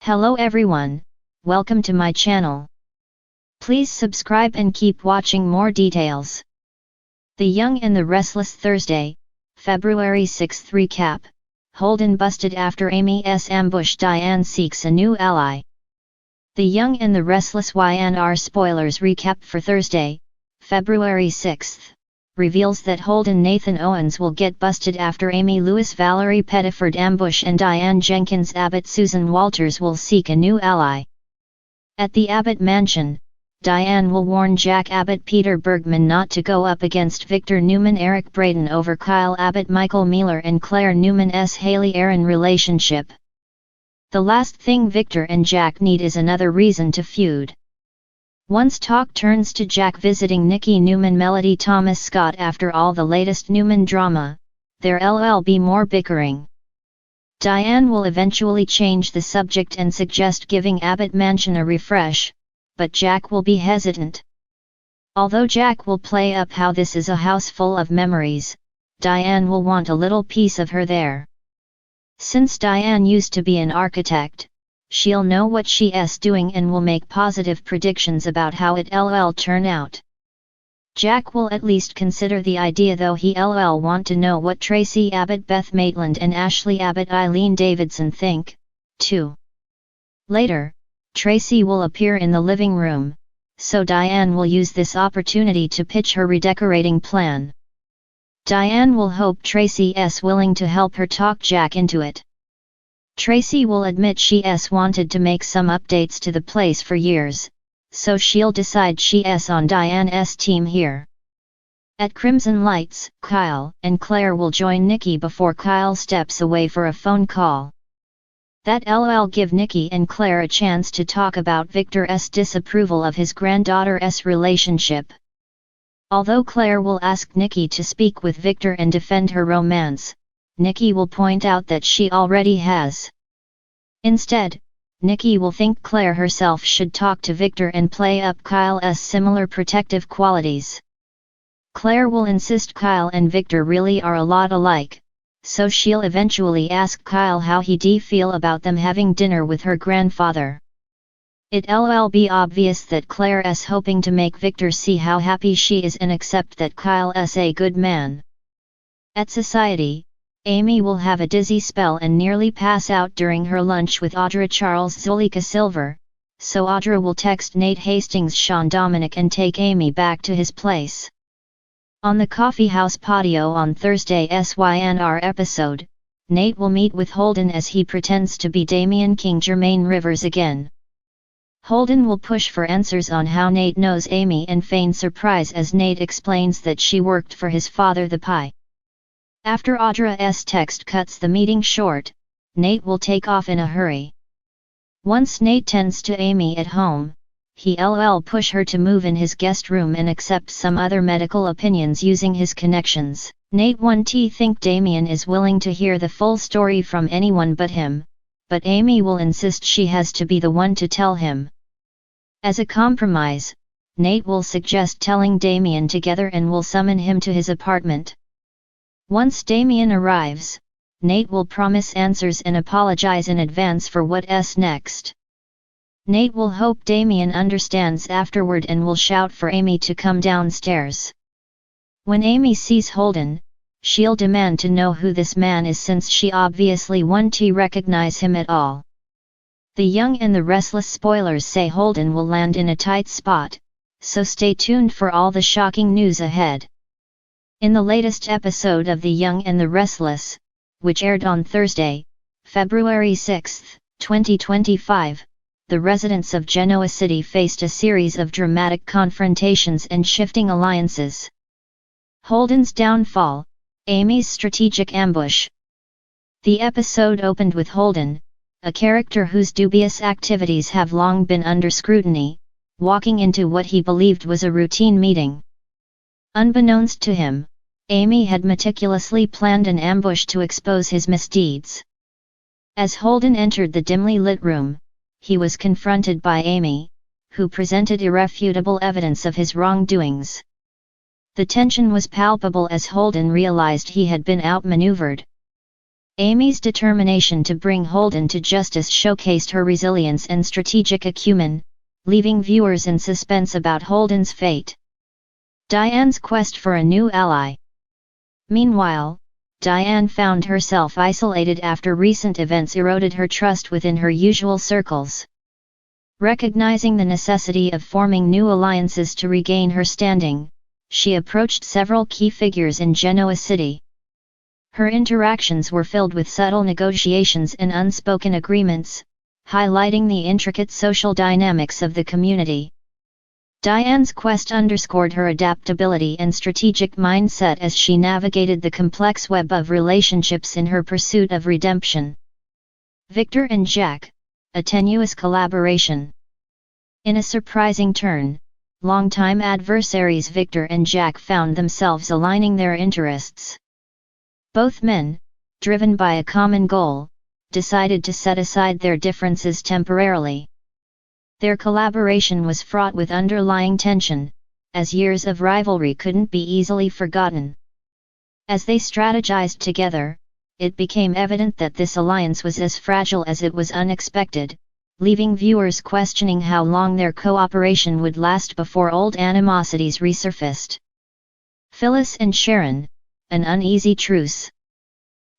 Hello everyone, welcome to my channel. Please subscribe and keep watching more details. The Young and the Restless Thursday, February 6 recap. Holden busted after Amy's ambush. Diane seeks a new ally. The Young and the Restless YNR spoilers recap for Thursday, February 6, reveals that Holden Nathan Owens will get busted after Amy Lewis Valerie Pettiford ambush and Diane Jenkins Abbott Susan Walters will seek a new ally. At the Abbott mansion, Diane will warn Jack Abbott Peter Bergman not to go up against Victor Newman Eric Braden over Kyle Abbott Michael Mealer and Claire Newman's Haley Aaron relationship. The last thing Victor and Jack need is another reason to feud. Once talk turns to Jack visiting Nikki Newman Melody Thomas Scott after all the latest Newman drama, there'll be more bickering. Diane will eventually change the subject and suggest giving Abbott Mansion a refresh, but Jack will be hesitant. Although Jack will play up how this is a house full of memories, Diane will want a little piece of her there. Since Diane used to be an architect, she'll know what she's doing and will make positive predictions about how it'll turn out. Jack will at least consider the idea, though he'll want to know what Tracy Abbott Beth Maitland and Ashley Abbott Eileen Davidson think, too. Later, Tracy will appear in the living room, so Diane will use this opportunity to pitch her redecorating plan. Diane will hope Tracy's willing to help her talk Jack into it. Tracy will admit she's wanted to make some updates to the place for years, so she'll decide she's on Diane's team here. At Crimson Lights, Kyle and Claire will join Nikki before Kyle steps away for a phone call. That'll give Nikki and Claire a chance to talk about Victor's disapproval of his granddaughter's relationship. Although Claire will ask Nikki to speak with Victor and defend her romance, Nikki will point out that she already has. Instead, Nikki will think Claire herself should talk to Victor and play up Kyle's similar protective qualities. Claire will insist Kyle and Victor really are a lot alike, so she'll eventually ask Kyle how he'd feel about them having dinner with her grandfather. It'll be obvious that Claire's hoping to make Victor see how happy she is and accept that Kyle's a good man. At Society, Amy will have a dizzy spell and nearly pass out during her lunch with Audra Charles Zulika Silver, so Audra will text Nate Hastings Sean Dominic and take Amy back to his place. On the coffeehouse patio on Thursday's YNR episode, Nate will meet with Holden as he pretends to be Damian King Jermaine Rivers again. Holden will push for answers on how Nate knows Amy and feign surprise as Nate explains that she worked for his father the Pie. After Audra's text cuts the meeting short, Nate will take off in a hurry. Once Nate tends to Amy at home, he'll push her to move in his guest room and accept some other medical opinions using his connections. Nate won't think Damian is willing to hear the full story from anyone but him, but Amy will insist she has to be the one to tell him. As a compromise, Nate will suggest telling Damian together and will summon him to his apartment. Once Damian arrives, Nate will promise answers and apologize in advance for what's next. Nate will hope Damian understands afterward and will shout for Amy to come downstairs. When Amy sees Holden, she'll demand to know who this man is since she obviously won't recognize him at all. The Young and the Restless spoilers say Holden will land in a tight spot, so stay tuned for all the shocking news ahead. In the latest episode of The Young and the Restless, which aired on Thursday, February 6, 2025, the residents of Genoa City faced a series of dramatic confrontations and shifting alliances. Holden's downfall, Amy's strategic ambush. The episode opened with Holden, a character whose dubious activities have long been under scrutiny, walking into what he believed was a routine meeting. Unbeknownst to him, Amy had meticulously planned an ambush to expose his misdeeds. As Holden entered the dimly lit room, he was confronted by Amy, who presented irrefutable evidence of his wrongdoings. The tension was palpable as Holden realized he had been outmaneuvered. Amy's determination to bring Holden to justice showcased her resilience and strategic acumen, leaving viewers in suspense about Holden's fate. Diane's quest for a new ally. Meanwhile, Diane found herself isolated after recent events eroded her trust within her usual circles. Recognizing the necessity of forming new alliances to regain her standing, she approached several key figures in Genoa City. Her interactions were filled with subtle negotiations and unspoken agreements, highlighting the intricate social dynamics of the community. Diane's quest underscored her adaptability and strategic mindset as she navigated the complex web of relationships in her pursuit of redemption. Victor and Jack, a tenuous collaboration. In a surprising turn, longtime adversaries Victor and Jack found themselves aligning their interests. Both men, driven by a common goal, decided to set aside their differences temporarily. Their collaboration was fraught with underlying tension, as years of rivalry couldn't be easily forgotten. As they strategized together, it became evident that this alliance was as fragile as it was unexpected, leaving viewers questioning how long their cooperation would last before old animosities resurfaced. Phyllis and Sharon, an uneasy truce.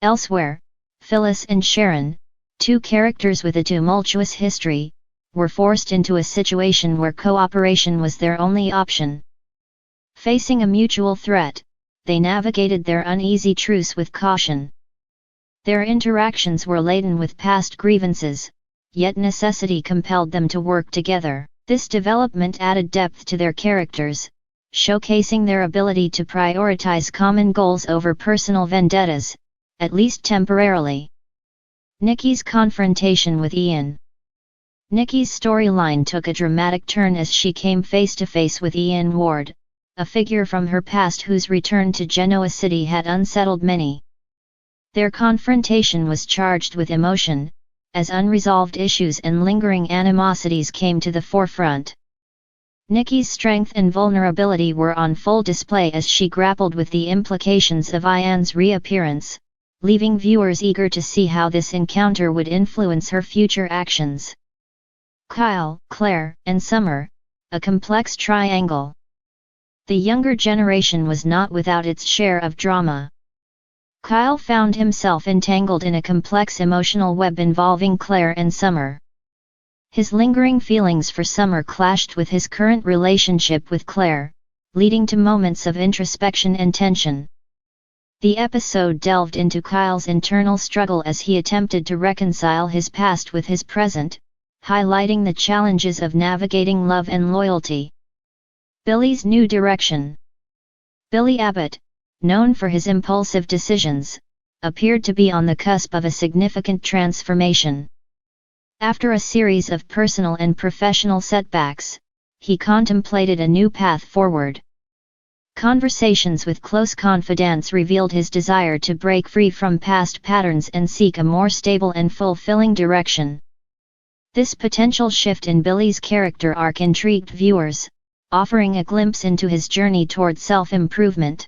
Elsewhere, Phyllis and Sharon, two characters with a tumultuous history, were forced into a situation where cooperation was their only option. Facing a mutual threat, they navigated their uneasy truce with caution. Their interactions were laden with past grievances, yet necessity compelled them to work together. This development added depth to their characters, showcasing their ability to prioritize common goals over personal vendettas, at least temporarily. Nikki's confrontation with Ian. Nikki's storyline took a dramatic turn as she came face-to-face with Ian Ward, a figure from her past whose return to Genoa City had unsettled many. Their confrontation was charged with emotion, as unresolved issues and lingering animosities came to the forefront. Nikki's strength and vulnerability were on full display as she grappled with the implications of Ian's reappearance, leaving viewers eager to see how this encounter would influence her future actions. Kyle, Claire, and Summer, a complex triangle. The younger generation was not without its share of drama. Kyle found himself entangled in a complex emotional web involving Claire and Summer. His lingering feelings for Summer clashed with his current relationship with Claire, leading to moments of introspection and tension. The episode delved into Kyle's internal struggle as he attempted to reconcile his past with his present, highlighting the challenges of navigating love and loyalty. Billy's new direction. Billy Abbott, known for his impulsive decisions, appeared to be on the cusp of a significant transformation. After a series of personal and professional setbacks, he contemplated a new path forward. Conversations with close confidants revealed his desire to break free from past patterns and seek a more stable and fulfilling direction. This potential shift in Billy's character arc intrigued viewers, offering a glimpse into his journey toward self-improvement.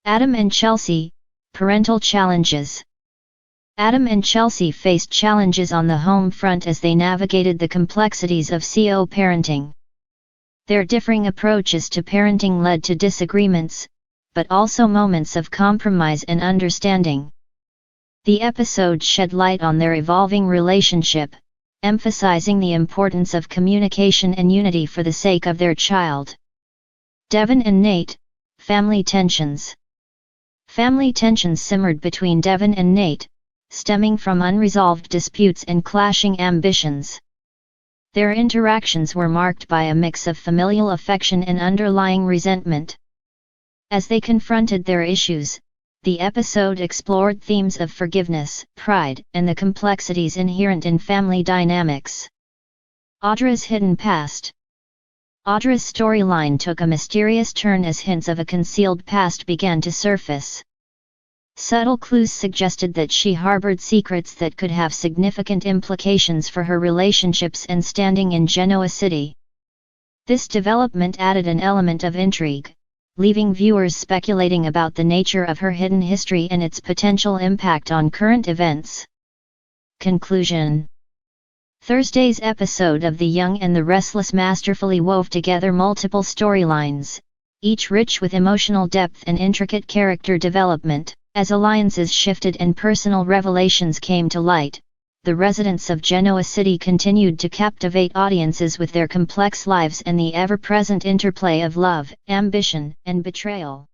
Adam and Chelsea, parental challenges. Adam and Chelsea faced challenges on the home front as they navigated the complexities of co-parenting. Their differing approaches to parenting led to disagreements, but also moments of compromise and understanding. The episode shed light on their evolving relationship, emphasizing the importance of communication and unity for the sake of their child. Devon and Nate, family tensions. Family tensions simmered between Devon and Nate, stemming from unresolved disputes and clashing ambitions. Their interactions were marked by a mix of familial affection and underlying resentment. As they confronted their issues, the episode explored themes of forgiveness, pride, and the complexities inherent in family dynamics. Audra's hidden past. Audra's storyline took a mysterious turn as hints of a concealed past began to surface. Subtle clues suggested that she harbored secrets that could have significant implications for her relationships and standing in Genoa City. This development added an element of intrigue, leaving viewers speculating about the nature of her hidden history and its potential impact on current events. Conclusion. Thursday's episode of The Young and the Restless masterfully wove together multiple storylines, each rich with emotional depth and intricate character development. As alliances shifted and personal revelations came to light, the residents of Genoa City continued to captivate audiences with their complex lives and the ever-present interplay of love, ambition, and betrayal.